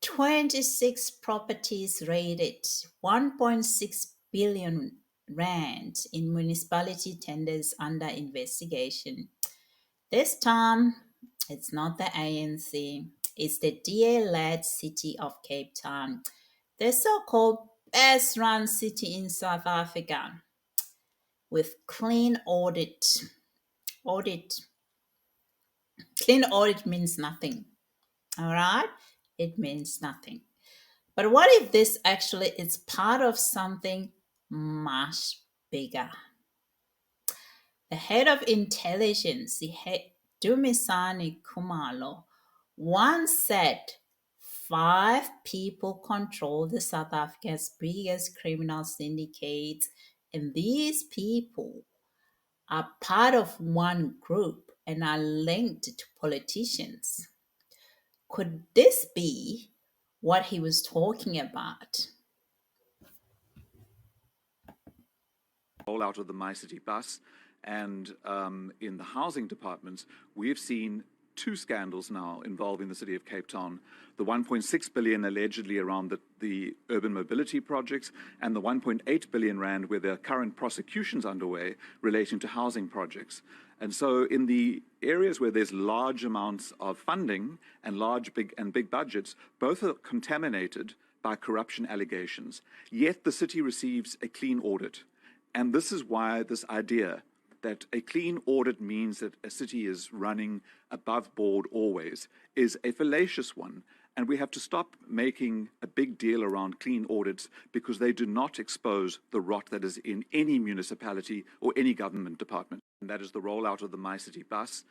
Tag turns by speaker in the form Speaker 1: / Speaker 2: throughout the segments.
Speaker 1: 26 properties rated 1.6 billion rand in municipality tenders under investigation. This time, it's not the ANC, it's the DA-led city of Cape Town, the so-called best-run city in South Africa, with clean audit. Clean audit means nothing, all right? It means nothing. But what if this actually is part of something much bigger? The head of intelligence, Dumisani Khumalo, once said 5 people control the South Africa's biggest criminal syndicate, and these people are part of one group and are linked to politicians. Could this be what he was talking about?
Speaker 2: Rollout of the MyCity bus, and in the housing departments, we've seen 2 scandals now involving the city of Cape Town. The 1.6 billion allegedly around the urban mobility projects, and the 1.8 billion rand where there are current prosecutions underway relating to housing projects. And so in the areas where there's large amounts of funding and big budgets, both are contaminated by corruption allegations. Yet the city receives a clean audit. And this is why this idea that a clean audit means that a city is running above board always is a fallacious one. And we have to stop making a big deal around clean audits, because they do not expose the rot that is in any municipality or any government department. And that is the rollout of the MyCity bus.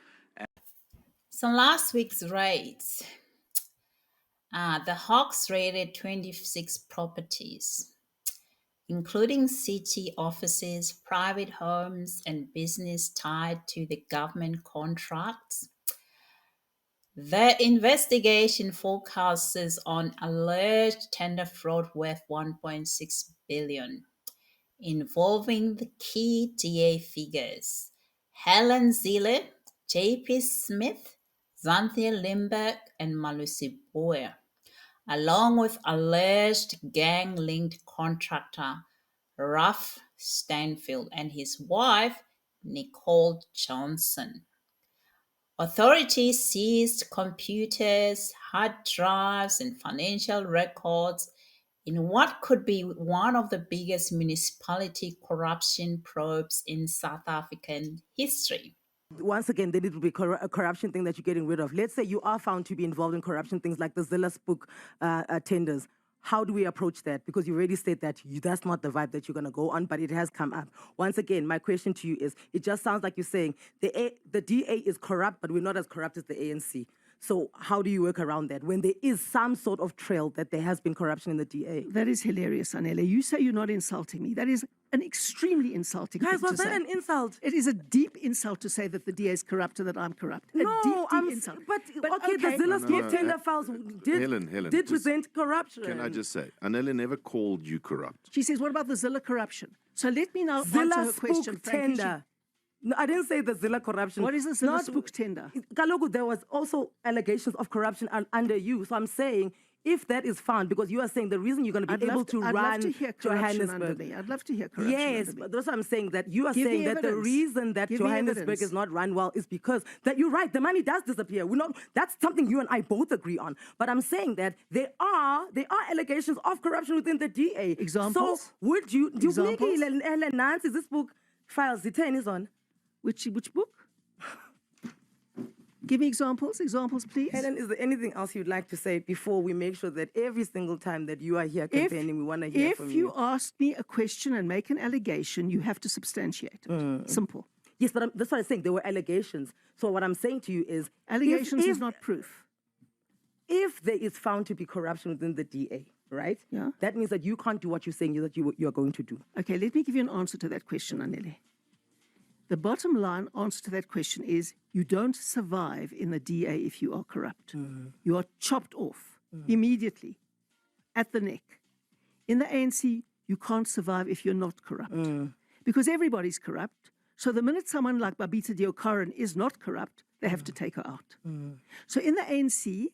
Speaker 1: So last week's raids, the Hawks raided 26 properties, including city offices, private homes, and business tied to the government contracts. The investigation focuses on alleged tender fraud worth 1.6 billion, involving the key DA figures: Helen Zille, J.P. Smith, Xanthea Limberg, and Malusi Booi, along with alleged gang-linked contractor Ralph Stanfield and his wife, Nicole Johnson. Authorities seized computers, hard drives, and financial records in what could be one of the biggest municipality corruption probes in South African history.
Speaker 3: Once again, there will be a corruption thing that you're getting rid of. Let's say you are found to be involved in corruption things like the Zille Spook tenders. How do we approach that? Because you already said that that's not the vibe that you're going to go on, but it has come up. Once again, my question to you is, it just sounds like you're saying the DA is corrupt, but we're not as corrupt as the ANC. So how do you work around that when there is some sort of trail that there has been corruption in the DA?
Speaker 4: That is hilarious, Anele. You say you're not insulting me. That is an extremely insulting thing to say.
Speaker 3: Guys, was that an insult?
Speaker 4: It is a deep insult to say that the DA is corrupt and that I'm corrupt.
Speaker 3: No,
Speaker 4: deep insult.
Speaker 3: But okay, the Zille Spook tender files did present corruption.
Speaker 5: Can I just say, Anele never called you corrupt.
Speaker 4: She says, what about the Zille corruption? So let me now answer her question.
Speaker 3: Tender. No, I didn't say the Zille corruption.
Speaker 4: What is the Zille Spook tender?
Speaker 3: Kaloku, there was also allegations of corruption under you. So I'm saying, if that is found, because you are saying the reason you're going to be able to run Johannesburg.
Speaker 4: I'd love to hear corruption.
Speaker 3: Yes, but that's what I'm saying, that you are saying that the reason that Johannesburg is not run well is because that you're right, the money does disappear. That's something you and I both agree on. But I'm saying that there are allegations of corruption within the DA.
Speaker 4: Examples?
Speaker 3: So would you
Speaker 4: Examples?
Speaker 3: Nancy, this book files the 10 is on.
Speaker 4: Which book? Give me examples, please.
Speaker 3: Helen, is there anything else you'd like to say before we make sure that every single time that you are here campaigning, we want to hear from you?
Speaker 4: If you ask me a question and make an allegation, you have to substantiate it. Simple.
Speaker 3: Yes, but that's what I'm saying. There were allegations. So what I'm saying to you is...
Speaker 4: Allegations is not proof.
Speaker 3: If there is found to be corruption within the DA, right?
Speaker 4: Yeah.
Speaker 3: That means that you can't do what you're saying that you are going to do.
Speaker 4: Okay, let me give you an answer to that question, Anele. The bottom line answer to that question is you don't survive in the DA if you are corrupt. You are chopped off immediately at the neck. In the ANC, you can't survive if you're not corrupt because everybody's corrupt. So the minute someone like Babita Deokaran is not corrupt, they have to take her out. So in the ANC,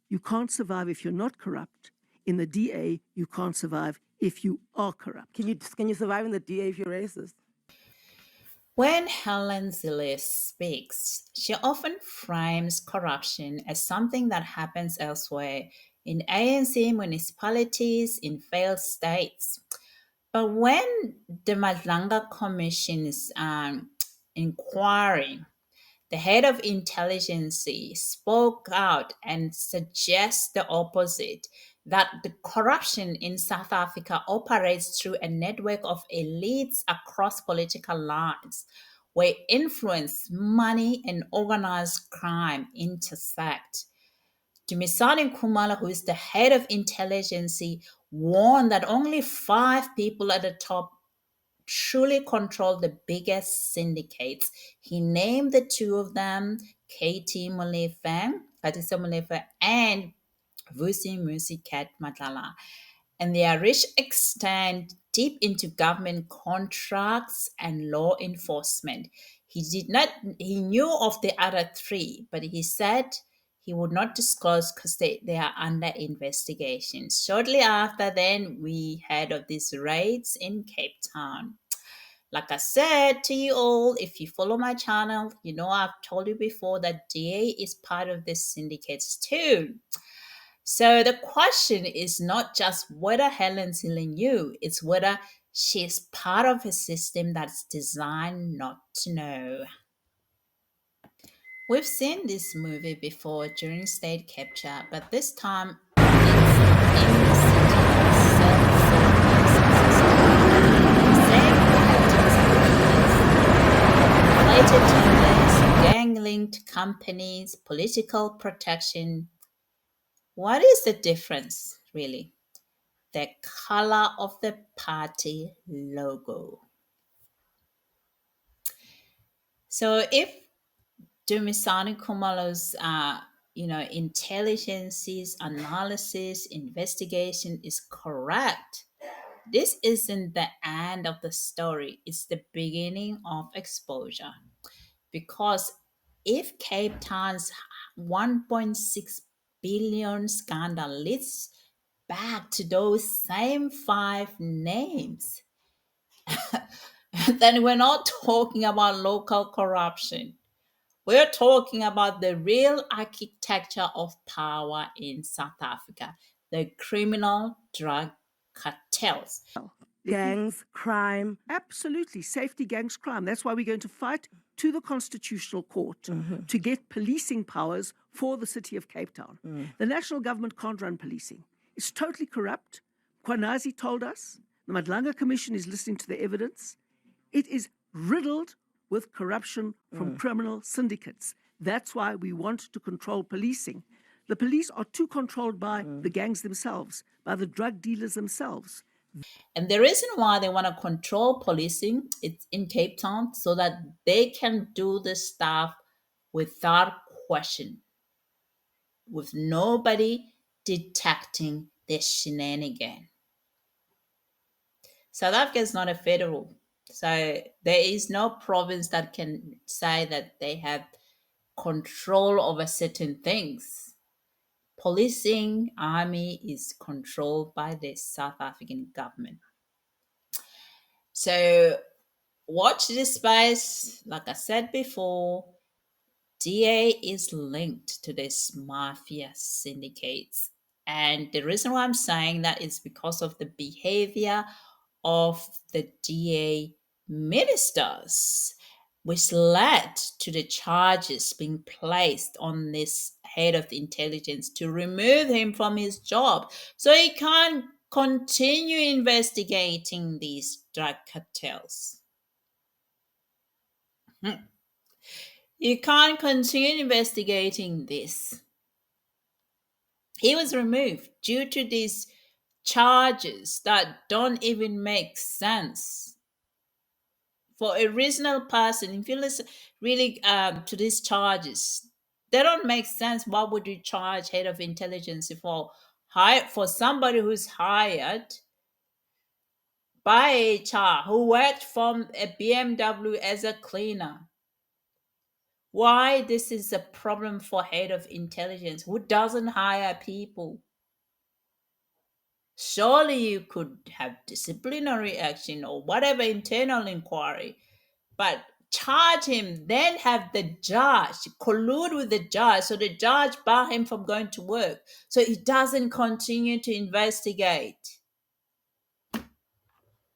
Speaker 4: you can't survive if you're not corrupt. In the DA, you can't survive if you are corrupt.
Speaker 3: Can you survive in the DA if you're racist?
Speaker 1: When Helen Zille speaks, she often frames corruption as something that happens elsewhere in ANC municipalities, in failed states. But when the Madlanga Commission is inquiring, the head of intelligence spoke out and suggests the opposite, that the corruption in South Africa operates through a network of elites across political lines, where influence, money, and organized crime intersect. Dumisani Khumalo, who is the head of intelligence, warned that only 5 people at the top truly control the biggest syndicates. He named the 2 of them, Katisa Molefe, and Vusi Musicat Matlala. And their reach extend deep into government contracts and law enforcement. He knew of the other 3, but he said he would not disclose because they are under investigation. Shortly after then, we heard of these raids in Cape Town. Like I said to you all, if you follow my channel, you know I've told you before that DA is part of this syndicates too. So the question is not just whether Helen Zille knew, it's whether she's part of a system that's designed not to know. We've seen this movie before during state capture, but this time it's in the city of same inflated tenders, gang-linked companies, political protection. What is the difference, really? The color of the party logo. So if Dumisani Khumalo's intelligence, analysis, investigation is correct, this isn't the end of the story. It's the beginning of exposure. Because if Cape Town's 1.6 billion scandal leads back to those same 5 names, then we're not talking about local corruption. We're talking about the real architecture of power in South Africa, the criminal drug cartels.
Speaker 3: Gangs, crime.
Speaker 4: Absolutely. Safety, gangs, crime. That's why we're going to fight to the Constitutional Court to get policing powers for the city of Cape Town. The national government can't run policing. It's totally corrupt. Kwanazi told us. The Madlanga Commission is listening to the evidence. It is riddled with corruption from criminal syndicates. That's why we want to control policing. The police are too controlled by the gangs themselves, by the drug dealers themselves.
Speaker 1: And the reason why they want to control policing it's in Cape Town so that they can do this stuff without question, with nobody detecting their shenanigan. South Africa is not a federal, so there is no province that can say that they have control over certain things. Policing, army is controlled by the South African government. So watch this space. Like I said before, DA is linked to this mafia syndicates. And the reason why I'm saying that is because of the behavior of the DA ministers, which led to the charges being placed on this head of the intelligence to remove him from his job so he can't continue investigating these drug cartels. You can't continue investigating this. He was removed due to these charges that don't even make sense. For a reasonable person, if you listen really to these charges, they don't make sense. Why would you charge head of intelligence for somebody who's hired by HR, who worked from a BMW as a cleaner, why this is a problem for head of intelligence who doesn't hire people. Surely you could have disciplinary action or whatever internal inquiry, but charge him, then have the judge collude with the judge so the judge bar him from going to work so he doesn't continue to investigate.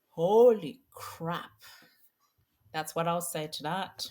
Speaker 1: Holy crap. That's what I'll say to that.